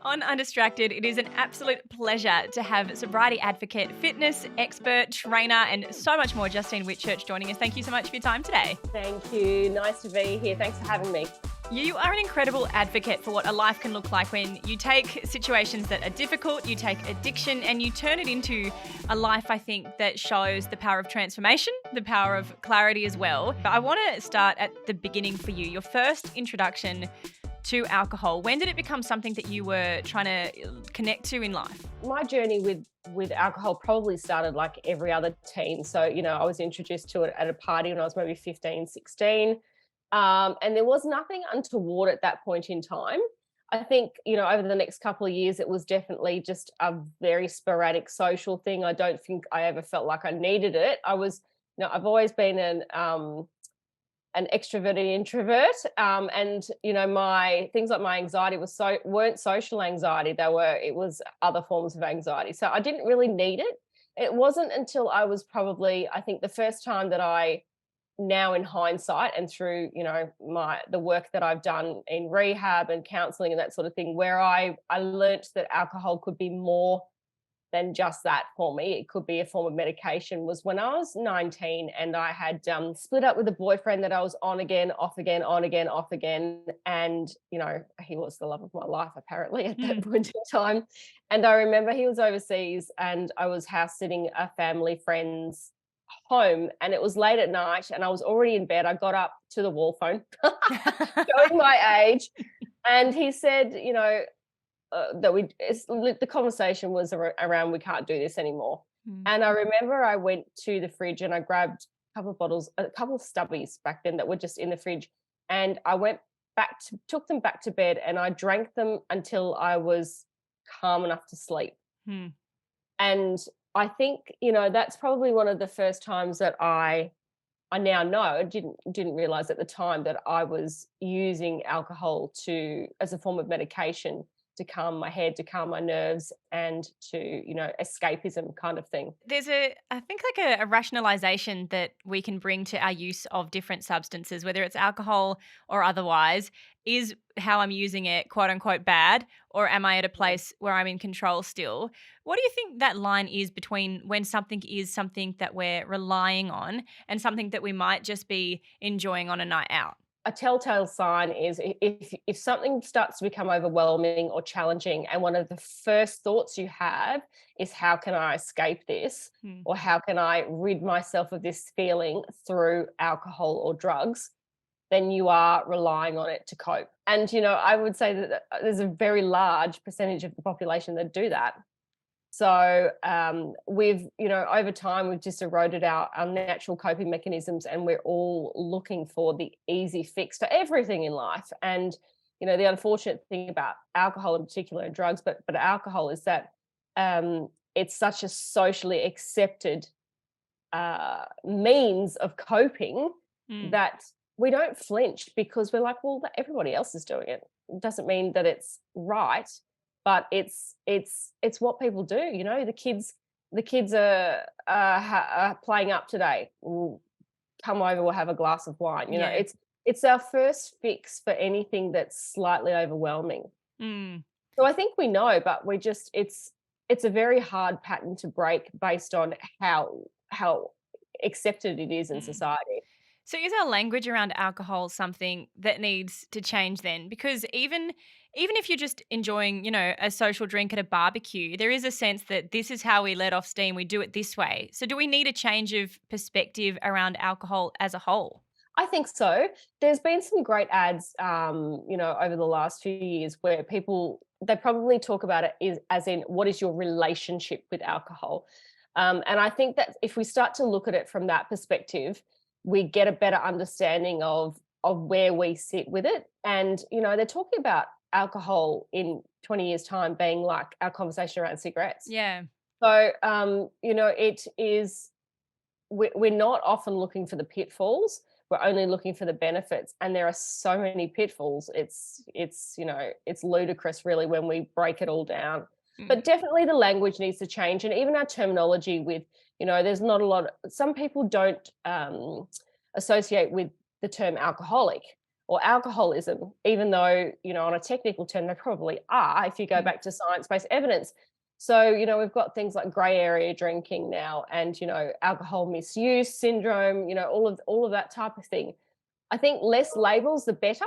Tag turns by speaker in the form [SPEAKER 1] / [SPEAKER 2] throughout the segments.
[SPEAKER 1] On Undistracted, it is an absolute pleasure to have sobriety advocate, fitness expert, trainer, and so much more, Justine Whitchurch, joining us. Thank you so much for your time today.
[SPEAKER 2] Thank you. Nice to be here. Thanks for having me.
[SPEAKER 1] You are an incredible advocate for what a life can look like when you take situations that are difficult, you take addiction, and you turn it into a life, I think, that shows the power of transformation, the power of clarity as well. But I want to start at the beginning for you. Your first introduction to alcohol. When did it become something that you were trying to connect to in life?
[SPEAKER 2] My journey with alcohol probably started like every other teen. So, I was introduced to it at a party when I was maybe 15, 16. And there was nothing untoward at that point in time. I think, over the next couple of years, it was definitely just a very sporadic social thing. I don't think I ever felt like I needed it. I've always been an extroverted introvert, and my things like my anxiety weren't social anxiety. It was other forms of anxiety. So I didn't really need it. It wasn't until I was probably, I think, the first time that I, now in hindsight and through the work that I've done in rehab and counseling and that sort of thing, where I learnt that alcohol could be more than just that for me. It could be a form of medication, was when I was 19 and I had split up with a boyfriend that I was on again, off again, on again, off again. And, he was the love of my life apparently at that point in time. And I remember he was overseas and I was house sitting a family friend's home, and it was late at night and I was already in bed. I got up to the wall phone, showing my age. And he said, the conversation was around, we can't do this anymore. And I remember I went to the fridge and I grabbed a couple of stubbies back then that were just in the fridge, and I went took them back to bed and I drank them until I was calm enough to sleep. And I think, that's probably one of the first times that I now know, didn't realize at the time, that I was using alcohol as a form of medication to calm my head, to calm my nerves, and to, escapism kind of thing.
[SPEAKER 1] There's I think like a rationalization that we can bring to our use of different substances, whether it's alcohol or otherwise, is how I'm using it, quote unquote, bad, or am I at a place where I'm in control still? What do you think that line is between when something is something that we're relying on and something that we might just be enjoying on a night out?
[SPEAKER 2] A telltale sign is if something starts to become overwhelming or challenging, and one of the first thoughts you have is, how can I escape this? Or how can I rid myself of this feeling through alcohol or drugs? Then you are relying on it to cope. And, I would say that there's a very large percentage of the population that do that. So we've, over time, we've just eroded our natural coping mechanisms, and we're all looking for the easy fix to everything in life. And, the unfortunate thing about alcohol in particular, and drugs, but alcohol, is that it's such a socially accepted means of coping that we don't flinch, because we're like, well, everybody else is doing it. It doesn't mean that it's right. But it's what people do. The kids are playing up today. We'll come over, we'll have a glass of wine. It's our first fix for anything that's slightly overwhelming. So I think we know, but it's a very hard pattern to break based on how accepted it is in society.
[SPEAKER 1] So is our language around alcohol something that needs to change then? Because even if you're just enjoying, a social drink at a barbecue, there is a sense that this is how we let off steam. We do it this way. So do we need a change of perspective around alcohol as a whole?
[SPEAKER 2] I think so. There's been some great ads, over the last few years, where they probably talk about it as in, what is your relationship with alcohol? And I think that if we start to look at it from that perspective, we get a better understanding of where we sit with it. And, they're talking about alcohol in 20 years' time being like our conversation around cigarettes.
[SPEAKER 1] Yeah.
[SPEAKER 2] So, it is, we're not often looking for the pitfalls. We're only looking for the benefits. And there are so many pitfalls. It's ludicrous really when we break it all down. But definitely the language needs to change. And even our terminology with, there's not a lot, some people don't associate with the term alcoholic. or alcoholism, even though, on a technical term, they probably are if you go
[SPEAKER 1] Mm.
[SPEAKER 2] back to science-based evidence. So, we've got things like gray area drinking now and, alcohol misuse syndrome, all of that type of thing. I think less labels, the better,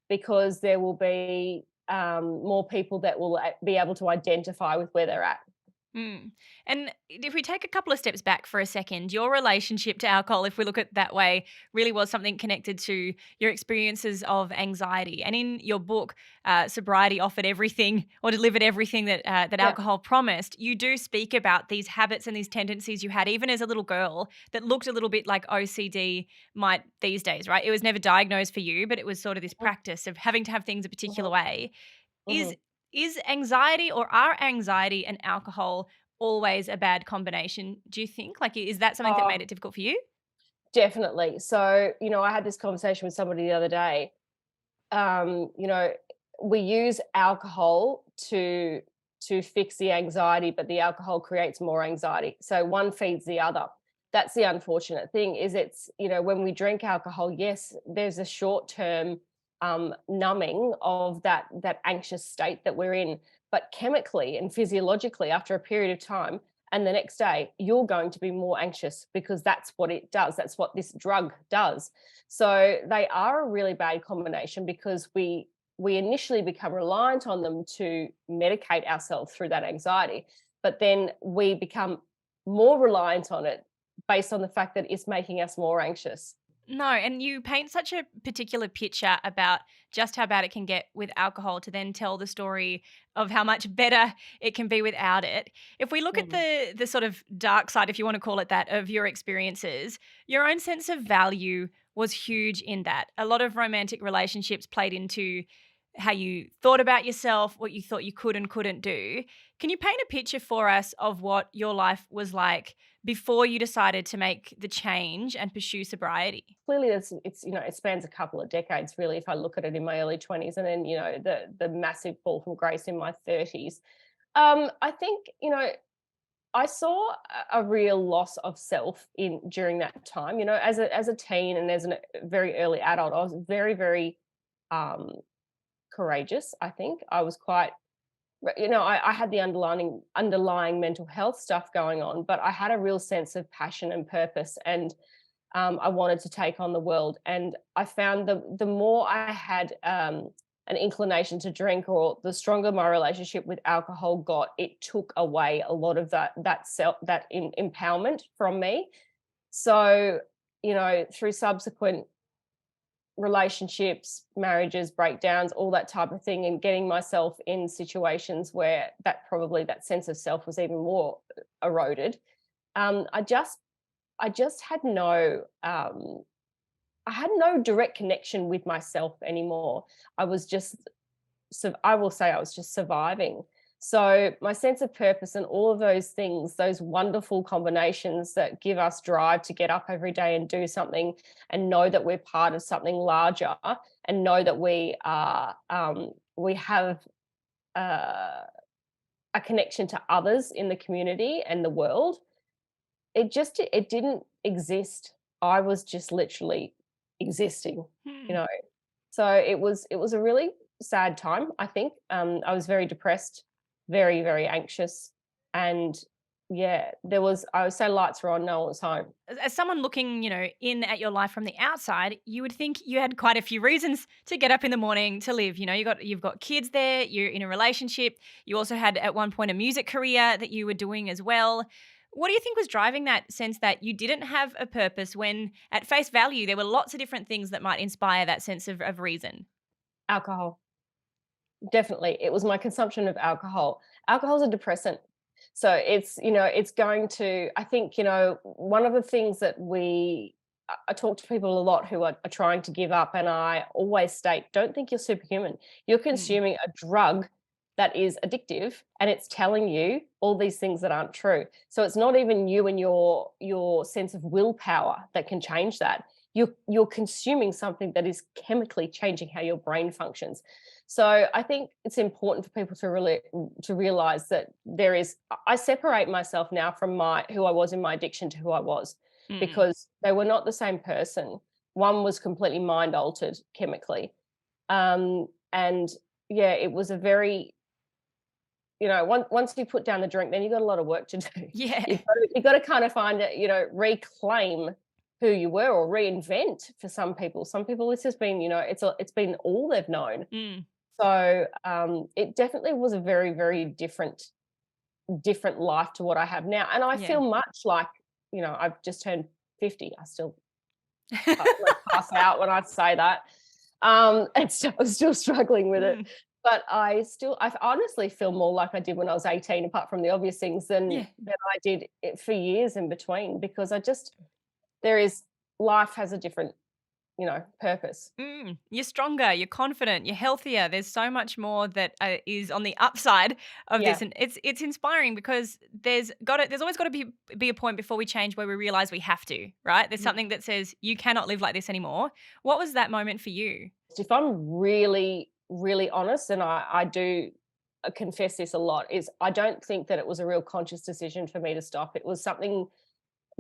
[SPEAKER 2] because there will be more people that will be able to identify with where they're at.
[SPEAKER 1] Mm. And if we take a couple of steps back for a second, your relationship to alcohol, if we look at it that way, really was something connected to your experiences of anxiety. And in your book, Sobriety offered everything or delivered everything that
[SPEAKER 2] Yeah.
[SPEAKER 1] alcohol promised. You do speak about these habits and these tendencies you had, even as a little girl, that looked a little bit like OCD might these days, right? It was never diagnosed for you, but it was sort of this practice of having to have things a particular
[SPEAKER 2] Mhm,
[SPEAKER 1] way. Is
[SPEAKER 2] mhm.
[SPEAKER 1] is anxiety or are anxiety and alcohol always a bad combination, do you think? Like, is that something that made
[SPEAKER 2] Oh,
[SPEAKER 1] it difficult for you?
[SPEAKER 2] definitely. So, I had this conversation with somebody the other day. You know, we use alcohol to fix the anxiety, but the alcohol creates more anxiety. So one feeds the other. That's the unfortunate thing is when we drink alcohol, yes, there's a short-term numbing of that anxious state that we're in, but chemically and physiologically after a period of time and the next day you're going to be more anxious because that's what it does. That's what this drug does. So they are a really bad combination because we initially become reliant on them to medicate ourselves through that anxiety, but then we become more reliant on it based on the fact that it's making us more anxious.
[SPEAKER 1] No, and you paint such a particular picture about just how bad it can get with alcohol to then tell the story of how much better it can be without it. If we look at
[SPEAKER 2] Mhm.
[SPEAKER 1] the sort of dark side, if you want to call it that, of your experiences, your own sense of value was huge in that. A lot of romantic relationships played into how you thought about yourself, what you thought you could and couldn't do. Can you paint a picture for us of what your life was like before you decided to make the change and pursue sobriety?
[SPEAKER 2] Clearly it spans a couple of decades really if I look at it in my early 20s and then the massive fall from grace in my 30s. I think I saw a real loss of self in during that time. As a teen and as a very early adult, I was very, very um, courageous. I think I was quite. I had the underlying mental health stuff going on, but I had a real sense of passion and purpose, and I wanted to take on the world. And I found the more I had an inclination to drink, or the stronger my relationship with alcohol got, it took away a lot of that empowerment from me. So, through subsequent relationships, marriages, breakdowns, all that type of thing, and getting myself in situations where that sense of self was even more eroded. I just had no I had no direct connection with myself anymore. I was just I will say I was just surviving. So my sense of purpose and all of those things, those wonderful combinations that give us drive to get up every day and do something and know that we're part of something larger and know that we have uh, a connection to others in the community and the world. It didn't exist. I was just literally existing, you
[SPEAKER 1] Hmm.
[SPEAKER 2] know. So it was a really sad time, I think. I was very depressed, very, very anxious, and yeah, I would say lights were on, no one was home.
[SPEAKER 1] As someone looking, in at your life from the outside, you would think you had quite a few reasons to get up in the morning to live. You've got kids there, you're in a relationship, you also had at one point a music career that you were doing as well. What do you think was driving that sense that you didn't have a purpose when at face value there were lots of different things that might inspire that sense of reason?
[SPEAKER 2] Alcohol. Definitely. It was my consumption of alcohol. Alcohol's a depressant. So it's going to, I think, one of the things that I talk to people a lot who are trying to give up, and I always state, don't think you're superhuman. You're
[SPEAKER 1] Mm.
[SPEAKER 2] consuming a drug that is addictive and it's telling you all these things that aren't true. So it's not even you and your sense of willpower that can change that. You're consuming something that is chemically changing how your brain functions. So I think it's important for people to realize that I separate myself now from my who I was in my addiction to who I was,
[SPEAKER 1] Mm.
[SPEAKER 2] because they were not the same person. One was completely mind altered chemically. And yeah, it was a very, once you put down the drink, then you've got a lot of work to do.
[SPEAKER 1] Yeah.
[SPEAKER 2] You've got to kind of find it, reclaim who you were or reinvent for some people. Some people it's just been, it's been all they've known.
[SPEAKER 1] Mm.
[SPEAKER 2] So it definitely was a very, very different life to what I have now. And I
[SPEAKER 1] Yeah.
[SPEAKER 2] feel much like, I've just turned 50. I still like pass out when I say that. And still, I'm still struggling with it.
[SPEAKER 1] Mm.
[SPEAKER 2] But I honestly feel more like I did when I was 18, apart from the obvious things, than
[SPEAKER 1] Yeah.
[SPEAKER 2] I did it for years in between, because there is, life has a different, purpose.
[SPEAKER 1] You're stronger, you're confident, you're healthier. There's so much more that is on the upside of
[SPEAKER 2] Yeah.
[SPEAKER 1] this, and it's inspiring because there's always got to be a point before we change where we realize we have to, right? There's
[SPEAKER 2] Yeah.
[SPEAKER 1] something that says you cannot live like this anymore. What was that moment for you?
[SPEAKER 2] If I'm really, really honest, and I do confess this a lot, is I don't think that it was a real conscious decision for me to stop. It was something,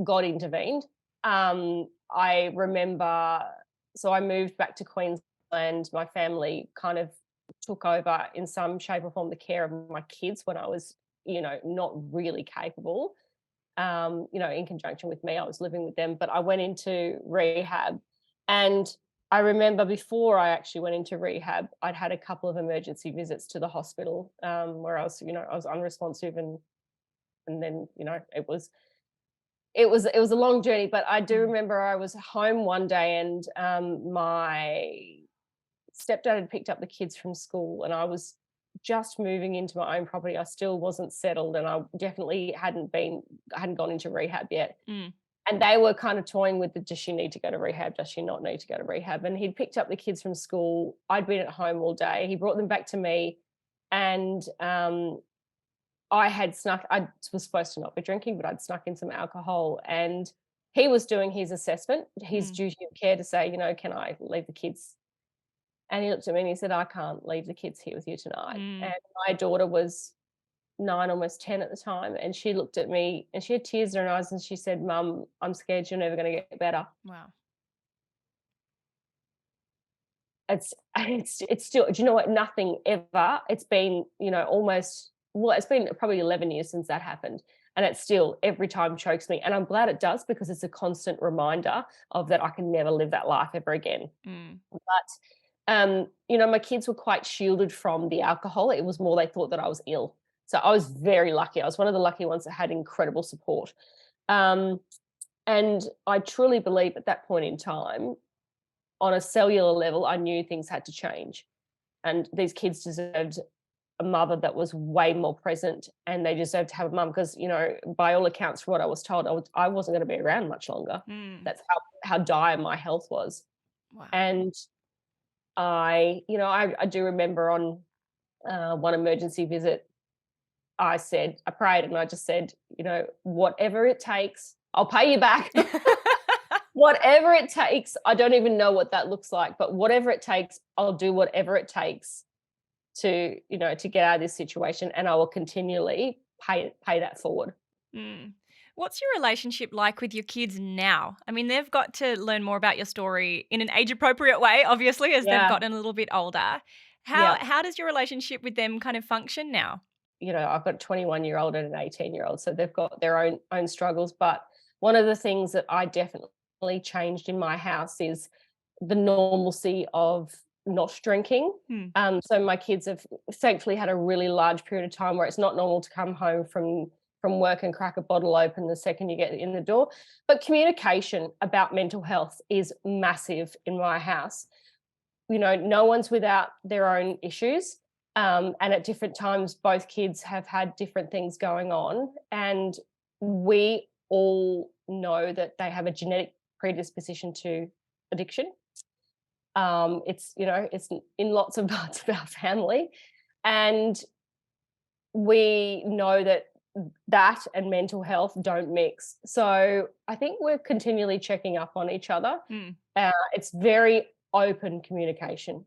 [SPEAKER 2] God intervened. I remember, so I moved back to Queensland. My family kind of took over in some shape or form the care of my kids when I was, not really capable. In conjunction with me, I was living with them, but I went into rehab. And I remember before I actually went into rehab, I'd had a couple of emergency visits to the hospital, where I was unresponsive, and then, it was a long journey. But I do
[SPEAKER 1] Mm.
[SPEAKER 2] remember I was home one day, and my stepdad had picked up the kids from school, and I was just moving into my own property. I still wasn't settled, and I definitely hadn't gone into rehab yet.
[SPEAKER 1] Mm.
[SPEAKER 2] And they were kind of toying with the, does she need to go to rehab? Does she not need to go to rehab? And he'd picked up the kids from school. I'd been at home all day. He brought them back to me, and I was supposed to not be drinking, but I'd snuck in some alcohol. And he was doing his assessment, his
[SPEAKER 1] Mm.
[SPEAKER 2] duty of care, to say, can I leave the kids? And he looked at me and he said, I can't leave the kids here with you tonight.
[SPEAKER 1] Mm.
[SPEAKER 2] And my daughter was 9, almost 10 at the time. And she looked at me and she had tears in her eyes and she said, Mum, I'm scared you're never going to get better.
[SPEAKER 1] Wow.
[SPEAKER 2] It's still, do you know what? Nothing ever. It's been, it's been probably 11 years since that happened. And it still every time chokes me. And I'm glad it does, because it's a constant reminder of that I can never live that life ever again.
[SPEAKER 1] Mm.
[SPEAKER 2] But my kids were quite shielded from the alcohol. It was more they thought that I was ill. So I was very lucky. I was one of the lucky ones that had incredible support. Um, and I truly believe at that point in time, on a cellular level, I knew things had to change. And these kids deserved a mother that was way more present, and they deserved to have a mum, because, by all accounts, from what I was told, I wasn't going to be around much longer.
[SPEAKER 1] Mm.
[SPEAKER 2] That's how dire my health was.
[SPEAKER 1] Wow.
[SPEAKER 2] And I do remember on one emergency visit, I prayed and I just said, whatever it takes, I'll pay you back. Whatever it takes. I don't even know what that looks like, but whatever it takes, I'll do whatever it takes to get out of this situation, and I will continually pay that forward.
[SPEAKER 1] Mm. What's your relationship like with your kids now? I mean, they've got to learn more about your story in an age appropriate way, obviously, as they've
[SPEAKER 2] Yeah,
[SPEAKER 1] gotten a little bit older. How
[SPEAKER 2] yeah.
[SPEAKER 1] how does your relationship with them kind of function now?
[SPEAKER 2] I've got a 21-year-old and an 18-year-old, so they've got their own struggles. But one of the things that I definitely changed in my house is the normalcy of not drinking.
[SPEAKER 1] Hmm.
[SPEAKER 2] So my kids have thankfully had a really large period of time where it's not normal to come home from work and crack a bottle open the second you get in the door. But communication about mental health is massive in my house. No one's without their own issues. And at different times, both kids have had different things going on. And we all know that they have a genetic predisposition to addiction. It's in lots of parts of our family. And we know that and mental health don't mix. So I think we're continually checking up on each other.
[SPEAKER 1] Hmm.
[SPEAKER 2] It's very open communication,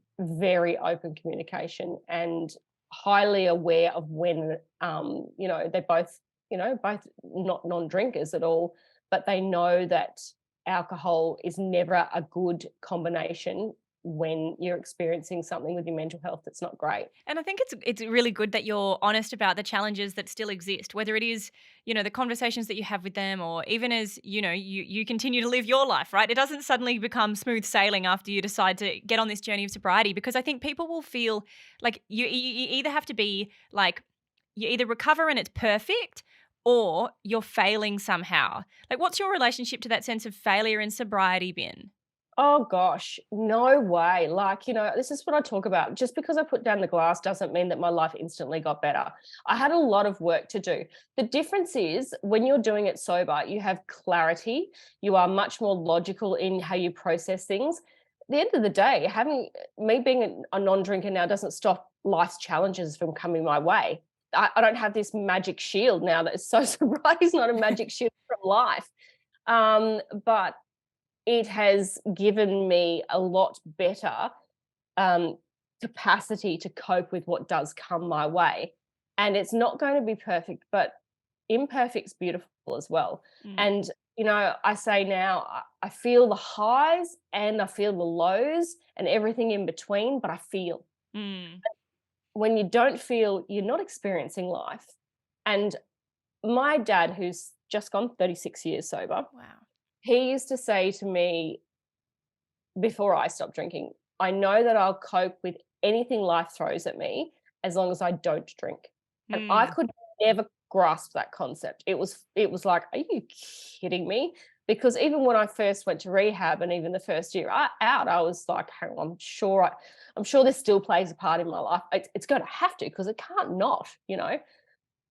[SPEAKER 2] and highly aware of when, they both not non-drinkers at all, but they know that alcohol is never a good combination when you're experiencing something with your mental health that's not great.
[SPEAKER 1] And I think it's really good that you're honest about the challenges that still exist, whether it is, the conversations that you have with them, or even as, you continue to live your life, right? It doesn't suddenly become smooth sailing after you decide to get on this journey of sobriety, because I think people will feel like you either have to be like, you either recover and it's perfect, or you're failing somehow. Like, what's your relationship to that sense of failure in sobriety been?
[SPEAKER 2] Oh gosh, no way. Like, this is what I talk about. Just because I put down the glass doesn't mean that my life instantly got better. I had a lot of work to do. The difference is when you're doing it sober, you have clarity. You are much more logical in how you process things. At the end of the day, having me being a non-drinker now doesn't stop life's challenges from coming my way. I don't have this magic shield now that is so sobriety is not a magic shield from life. But it has given me a lot better, um, capacity to cope with what does come my way. And it's not going to be perfect, but imperfect's beautiful as well.
[SPEAKER 1] Mm.
[SPEAKER 2] And, I say now, I feel the highs and I feel the lows and everything in between, but I feel.
[SPEAKER 1] Mm.
[SPEAKER 2] When you don't feel, you're not experiencing life. And my dad, who's just gone 36 years sober,
[SPEAKER 1] Wow.
[SPEAKER 2] he used to say to me, before I stop drinking, I know that I'll cope with anything life throws at me as long as I don't drink. And I
[SPEAKER 1] Mm.
[SPEAKER 2] could never grasp that concept. It was like, are you kidding me? Because even when I first went to rehab and even the first year out, I was like, hang on, I'm sure this still plays a part in my life. It's going to have to because it can't not.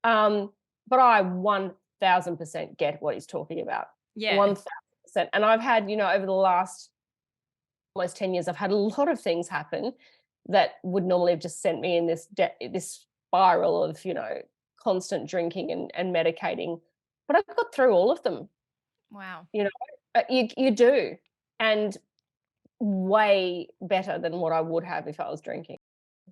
[SPEAKER 2] Um, but I 1000% get what he's talking about.
[SPEAKER 1] Yeah.
[SPEAKER 2] 1000%. And I've had, over the last almost 10 years, I've had a lot of things happen that would normally have just sent me in this spiral of, constant drinking and medicating. But I got through all of them,
[SPEAKER 1] Wow.
[SPEAKER 2] you know. You do. And way better than what I would have if I was drinking.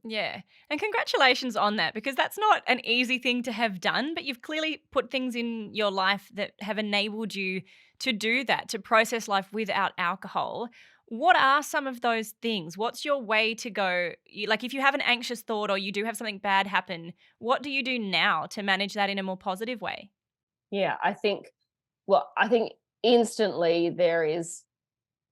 [SPEAKER 1] Yeah. And congratulations on that, because that's not an easy thing to have done, but you've clearly put things in your life that have enabled you to do that, to process life without alcohol. What are some of those things? What's your way to go? Like, if you have an anxious thought or you do have something bad happen, what do you do now to manage that in a more positive way?
[SPEAKER 2] Yeah, I think instantly there is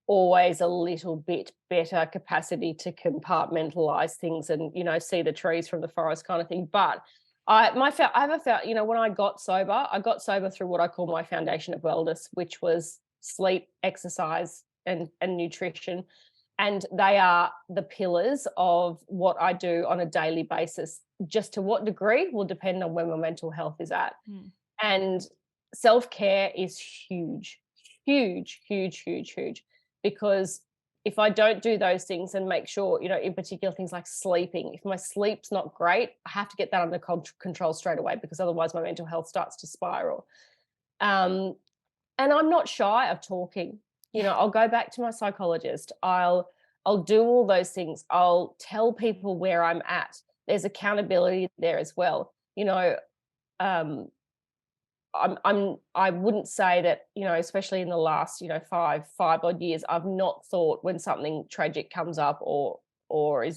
[SPEAKER 2] always a little bit better capacity to compartmentalize things and, see the trees from the forest kind of thing. But I have a felt, when I got sober through what I call my foundation of wellness, which was sleep, exercise, and nutrition. And they are the pillars of what I do on a daily basis. Just to what degree will depend on where my mental health is at.
[SPEAKER 1] Mm.
[SPEAKER 2] And self-care is huge, huge, huge, huge, huge. Because if I don't do those things and make sure, in particular things like sleeping, if my sleep's not great, I have to get that under control straight away because otherwise my mental health starts to spiral. Um, and I'm not shy of talking.
[SPEAKER 1] Yeah.
[SPEAKER 2] I'll go back to my psychologist. I'll do all those things. I'll tell people where I'm at. There's accountability there as well. Um, I wouldn't say that, especially in the last, five odd years, I've not thought when something tragic comes up or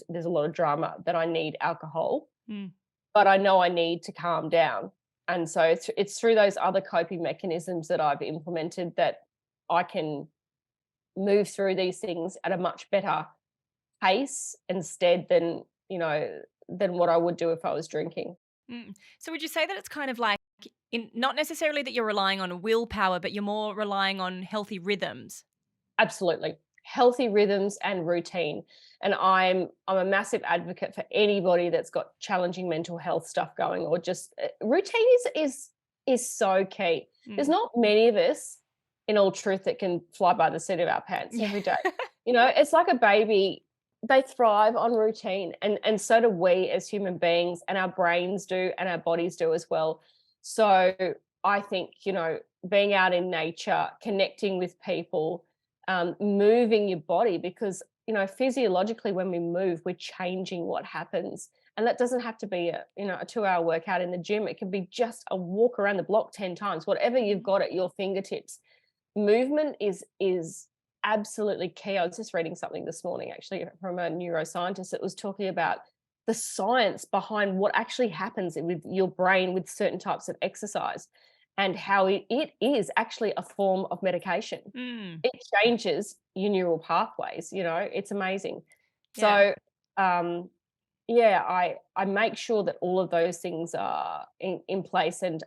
[SPEAKER 2] there's a lot of drama that I need alcohol,
[SPEAKER 1] Mm.
[SPEAKER 2] but I know I need to calm down. And so it's through those other coping mechanisms that I've implemented that I can move through these things at a much better pace instead than what I would do if I was drinking.
[SPEAKER 1] Mm. So would you say that it's kind of like, not necessarily that you're relying on willpower, but you're more relying on healthy rhythms?
[SPEAKER 2] Absolutely. Healthy rhythms and routine. And I'm a massive advocate for anybody that's got challenging mental health stuff going or just routine is so key. There's
[SPEAKER 1] Mm.
[SPEAKER 2] not many of us in all truth that can fly by the seat of our pants
[SPEAKER 1] Yeah.
[SPEAKER 2] every day. It's like a baby. They thrive on routine and so do we as human beings and our brains do and our bodies do as well. So I think, being out in nature, connecting with people, moving your body because physiologically when we move we're changing what happens, and that doesn't have to be a 2-hour workout in the gym. It can be just a walk around the block 10 times, whatever you've got at your fingertips. movement is absolutely key. I was just reading something this morning actually from a neuroscientist that was talking about the science behind what actually happens with your brain with certain types of exercise and how it is actually a form of medication.
[SPEAKER 1] Mm,
[SPEAKER 2] It changes your neural pathways, it's amazing.
[SPEAKER 1] yeah.
[SPEAKER 2] So, um, yeah, I make sure that all of those things are in place, and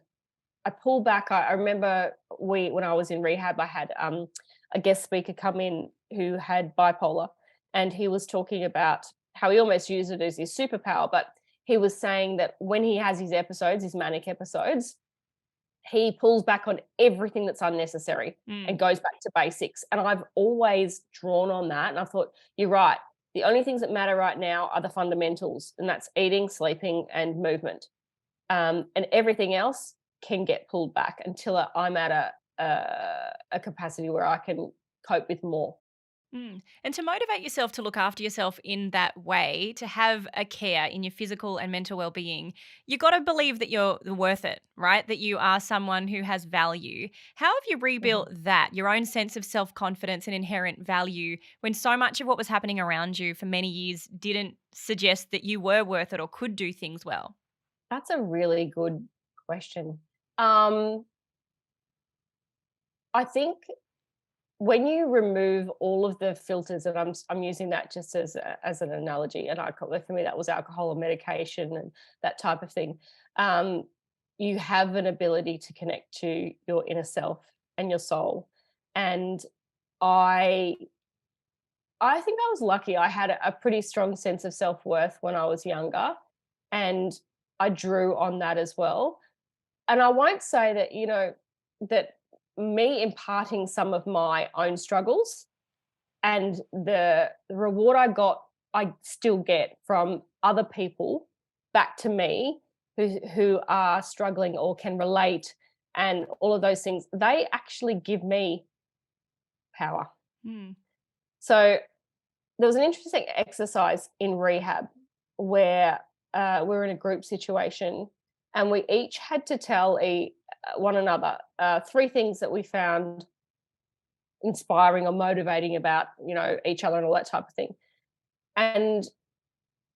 [SPEAKER 2] I pull back. I remember when I was in rehab, I had a guest speaker come in who had bipolar, and he was talking about how he almost used it as his superpower. But he was saying that when he has his episodes, his manic episodes, he pulls back on everything that's unnecessary
[SPEAKER 1] Mm,
[SPEAKER 2] and goes back to basics. And I've always drawn on that. And I thought, you're right. The only things that matter right now are the fundamentals, and that's eating, sleeping, and movement. And everything else can get pulled back until I'm at a capacity where I can cope with more.
[SPEAKER 1] mm. And to motivate yourself to look after yourself in that way, to have a care in your physical and mental well-being, you got to believe that you're worth it, right? That you are someone who has value. How have you
[SPEAKER 2] Mhm.
[SPEAKER 1] rebuilt that, your own sense of self-confidence and inherent value, when so much of what was happening around you for many years didn't suggest that you were worth it or could do things well?
[SPEAKER 2] That's a really good question. Um, I think when you remove all of the filters, and I'm using that just as an analogy, and for me that was alcohol or medication and that type of thing. Um, you have an ability to connect to your inner self and your soul, and I I think I was lucky. I had a pretty strong sense of self-worth when I was younger, and I drew on that as well. And I won't say that, that me imparting some of my own struggles and the reward I still get from other people back to me who are struggling or can relate and all of those things, they actually give me power.
[SPEAKER 1] Mm.
[SPEAKER 2] So there was an interesting exercise in rehab where we were in a group situation, and we each had to tell one another three things that we found inspiring or motivating about each other and all that type of thing. And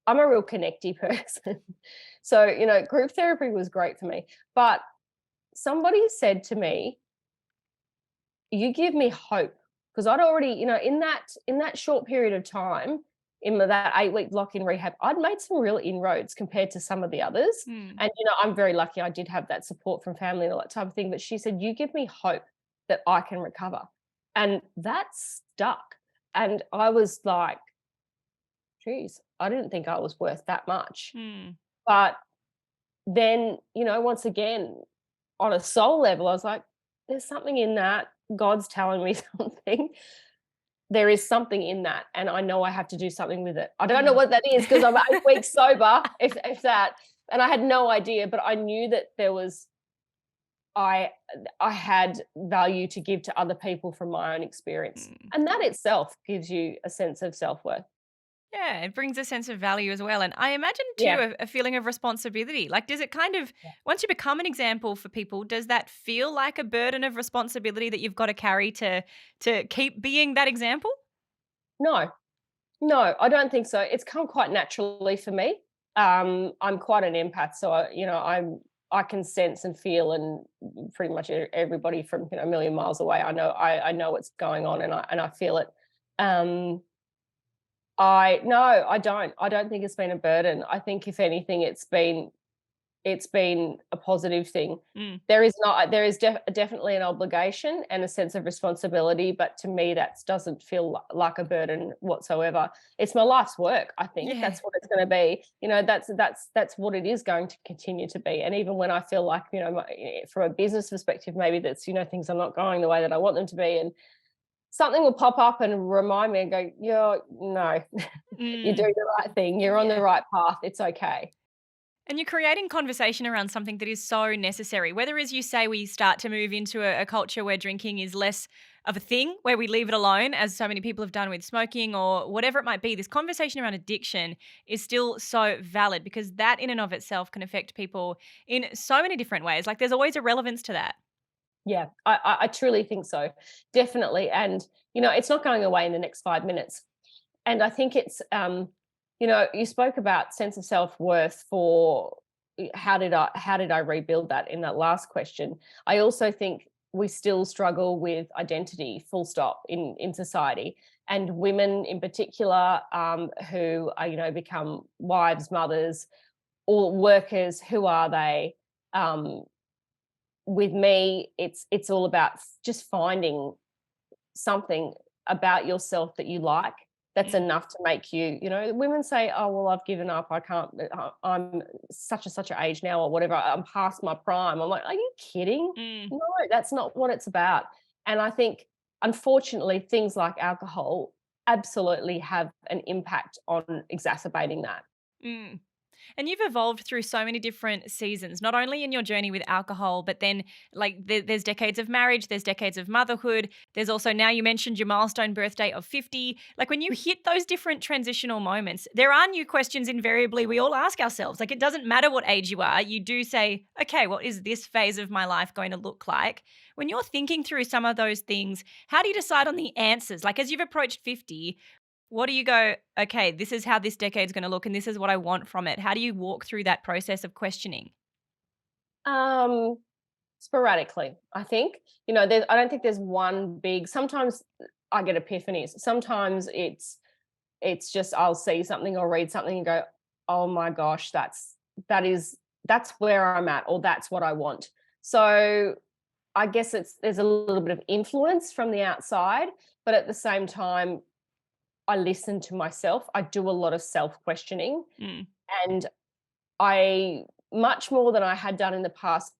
[SPEAKER 2] I'm a real connecty person, so group therapy was great for me. But somebody said to me, "You give me hope," because I'd already, in that short period of time, that 8-week block in rehab, I'd made some real inroads compared to some of the others.
[SPEAKER 1] Mm.
[SPEAKER 2] And I'm very lucky I did have that support from family and all that type of thing. But she said, "You give me hope that I can recover." And that stuck. And I was like, geez, I didn't think I was worth that much.
[SPEAKER 1] Mm.
[SPEAKER 2] But then, once again, on a soul level, I was like, there's something in that. God's telling me something. There is something in that, and I know I have to do something with it. I don't know
[SPEAKER 1] Mm.
[SPEAKER 2] what that is because I'm 8 weeks sober, if that, and I had no idea, but I knew that there was I I had value to give to other people from my own experience,
[SPEAKER 1] Mm.
[SPEAKER 2] and that itself gives you a sense of self-worth.
[SPEAKER 1] Yeah, it brings a sense of value as well. And I imagine too
[SPEAKER 2] Yeah.
[SPEAKER 1] a feeling of responsibility. Like, does it kind of,
[SPEAKER 2] Yeah.
[SPEAKER 1] once you become an example for people, does that feel like a burden of responsibility that you've got to carry to keep being that example?
[SPEAKER 2] No, no, I don't think so. It's come quite naturally for me. I'm quite an empath, so I can sense and feel, and pretty much everybody from a million miles away. I know what's going on, and I feel it. Um, I no, I don't think it's been a burden. I think if anything, it's been a positive thing.
[SPEAKER 1] Mm.
[SPEAKER 2] There is definitely an obligation and a sense of responsibility, but to me, that doesn't feel like a burden whatsoever. It's my life's work. I think
[SPEAKER 1] Yeah.
[SPEAKER 2] that's what it's going to be. That's what it is going to continue to be. And even when I feel like from a business perspective, maybe that's things are not going the way that I want them to be, and something will pop up and remind me and go, "You're no, you're
[SPEAKER 1] Mm.
[SPEAKER 2] doing the right thing. You're on the
[SPEAKER 1] Yeah.
[SPEAKER 2] right path. It's okay."
[SPEAKER 1] And you're creating conversation around something that is so necessary. Whether, as you say, we start to move into a culture where drinking is less of a thing, where we leave it alone, as so many people have done with smoking or whatever it might be, this conversation around addiction is still so valid because that in and of itself can affect people in so many different ways. Like there's always a relevance to that.
[SPEAKER 2] Yeah, I truly think so. Definitely. And, it's not going away in the next 5 minutes. And I think it's, you spoke about sense of self-worth for how did I rebuild that in that last question. I also think we still struggle with identity, full stop, in society. And women in particular, who are, become wives, mothers, or workers, who are they? Um, with me, it's all about just finding something about yourself that you like that's
[SPEAKER 1] Mm,
[SPEAKER 2] enough to make you, women say, oh well, I've given up, I can't, I'm such and such an age now, or whatever, I'm past my prime. I'm like, are you kidding?
[SPEAKER 1] mm.
[SPEAKER 2] No, that's not what it's about. And I think, unfortunately, things like alcohol absolutely have an impact on exacerbating that.
[SPEAKER 1] Mm. And you've evolved through so many different seasons, not only in your journey with alcohol, but then like there's decades of marriage, there's decades of motherhood. There's also now you mentioned your milestone birthday of 50. Like when you hit those different transitional moments, there are new questions invariably we all ask ourselves. Like it doesn't matter what age you are, you do say, okay, what is this phase of my life going to look like? When you're thinking through some of those things, how do you decide on the answers? Like as you've approached 50, what do you go, okay, this is how this decade's going to look and this is what I want from it? How do you walk through that process of questioning?
[SPEAKER 2] um Sporadically, I think. I don't think there's one big. Sometimes I get epiphanies. Sometimes it's just I'll see something or read something and go, "Oh my gosh, that's where I'm at, or that's what I want." So I guess there's a little bit of influence from the outside, but at the same time, I listen to myself. I do a lot of self-questioning,
[SPEAKER 1] Mm.
[SPEAKER 2] and I, much more than I had done in the past,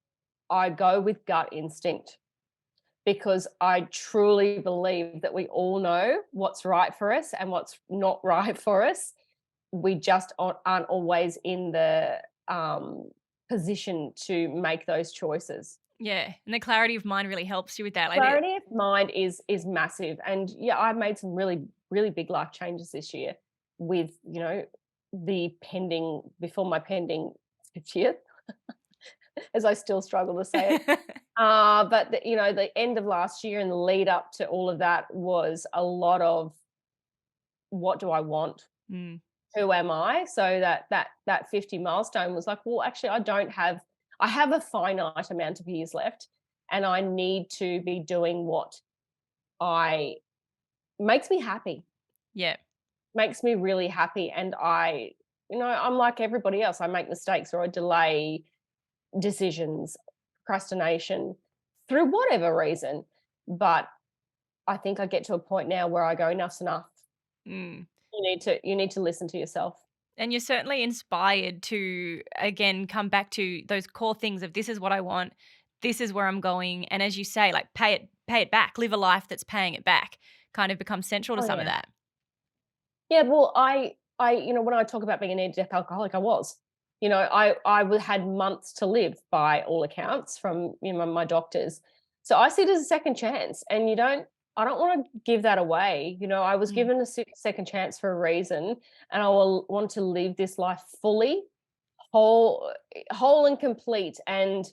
[SPEAKER 2] I go with gut instinct, because I truly believe that we all know what's right for us and what's not right for us. We just aren't always in the position to make those choices.
[SPEAKER 1] Yeah. And the clarity of mind really helps you with that. Like,
[SPEAKER 2] Clarity of mind is massive, and yeah, I've made some really big life changes this year with, the pending before my pending 50th, as I still struggle to say it. But the end of last year and the lead up to all of that was a lot of, what do I want?
[SPEAKER 1] Mm.
[SPEAKER 2] Who am I? So that 50 milestone was like, well, actually, I have a finite amount of years left, and I need to be doing what I makes me happy,
[SPEAKER 1] Yeah.
[SPEAKER 2] makes me really happy. And I'm like everybody else. I make mistakes, or I delay decisions, procrastination, through whatever reason. But I think I get to a point now where I go, enough's enough.
[SPEAKER 1] Mm.
[SPEAKER 2] You need to listen to yourself.
[SPEAKER 1] And you're certainly inspired to, again, come back to those core things of this is what I want, this is where I'm going. And as you say, like pay it back, live a life that's paying it back, kind of becomes central to
[SPEAKER 2] Oh
[SPEAKER 1] some of
[SPEAKER 2] yeah.
[SPEAKER 1] that.
[SPEAKER 2] Yeah, well, when I talk about being a near-death alcoholic, I was. Had months to live by all accounts from, my doctors. So I see it as a second chance, and I don't want to give that away. I was
[SPEAKER 1] Mm.
[SPEAKER 2] given a second chance for a reason, and I will want to live this life fully, whole and complete. And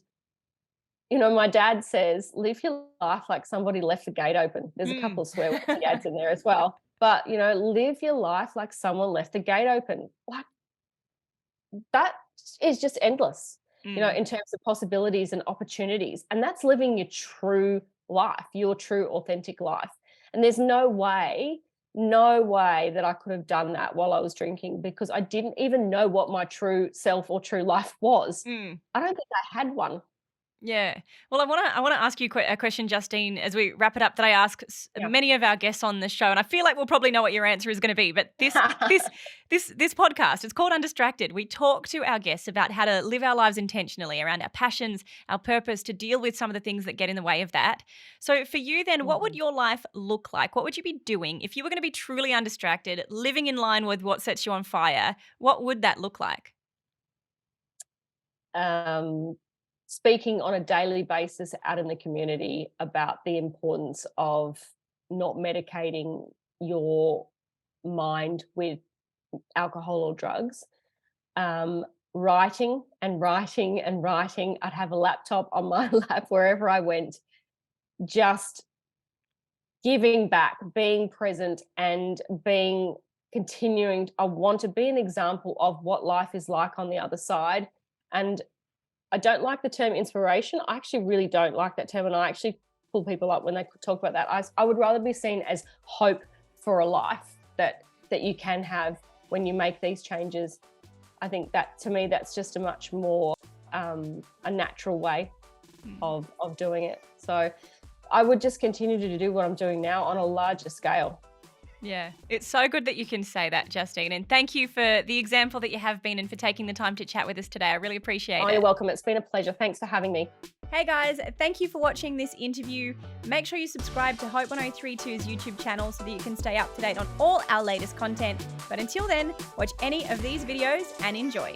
[SPEAKER 2] my dad says, live your life like somebody left the gate open. There's a
[SPEAKER 1] Mm.
[SPEAKER 2] couple of swear words he adds in there as well. But, live your life like someone left the gate open. Like, that is just endless,
[SPEAKER 1] Mm.
[SPEAKER 2] in terms of possibilities and opportunities. And that's living your true life, your true authentic life. And there's no way that I could have done that while I was drinking, because I didn't even know what my true self or true life was.
[SPEAKER 1] Mm.
[SPEAKER 2] I don't think I had one.
[SPEAKER 1] Yeah. Well, I want to ask you a question, Justine, as we wrap it up. That I ask
[SPEAKER 2] Yeah.
[SPEAKER 1] many of our guests on the show, and I feel like we'll probably know what your answer is going to be. But this podcast, it's called Undistracted. We talk to our guests about how to live our lives intentionally around our passions, our purpose, to deal with some of the things that get in the way of that. So, for you, then, what would
[SPEAKER 2] Mhm.
[SPEAKER 1] your life look like? What would you be doing if you were going to be truly undistracted, living in line with what sets you on fire? What would that look like?
[SPEAKER 2] um, Speaking on a daily basis out in the community about the importance of not medicating your mind with alcohol or drugs. Writing and writing and writing. I'd have a laptop on my lap wherever I went, just giving back, being present, and continuing. I want to be an example of what life is like on the other side. And I don't like the term inspiration. I actually really don't like that term. And I actually pull people up when they talk about that. I would rather be seen as hope for a life that you can have when you make these changes. I think that, to me, that's just a much more a natural way of doing it. So I would just continue to do what I'm doing now on a larger scale.
[SPEAKER 1] Yeah, it's so good that you can say that, Justine. And thank you for the example that you have been and for taking the time to chat with us today. I really appreciate
[SPEAKER 2] Oh,
[SPEAKER 1] it.
[SPEAKER 2] you're welcome. It's been a pleasure. Thanks for having me.
[SPEAKER 1] Hey guys, thank you for watching this interview. Make sure you subscribe to Hope 1032's YouTube channel so that you can stay up to date on all our latest content. But until then, watch any of these videos and enjoy.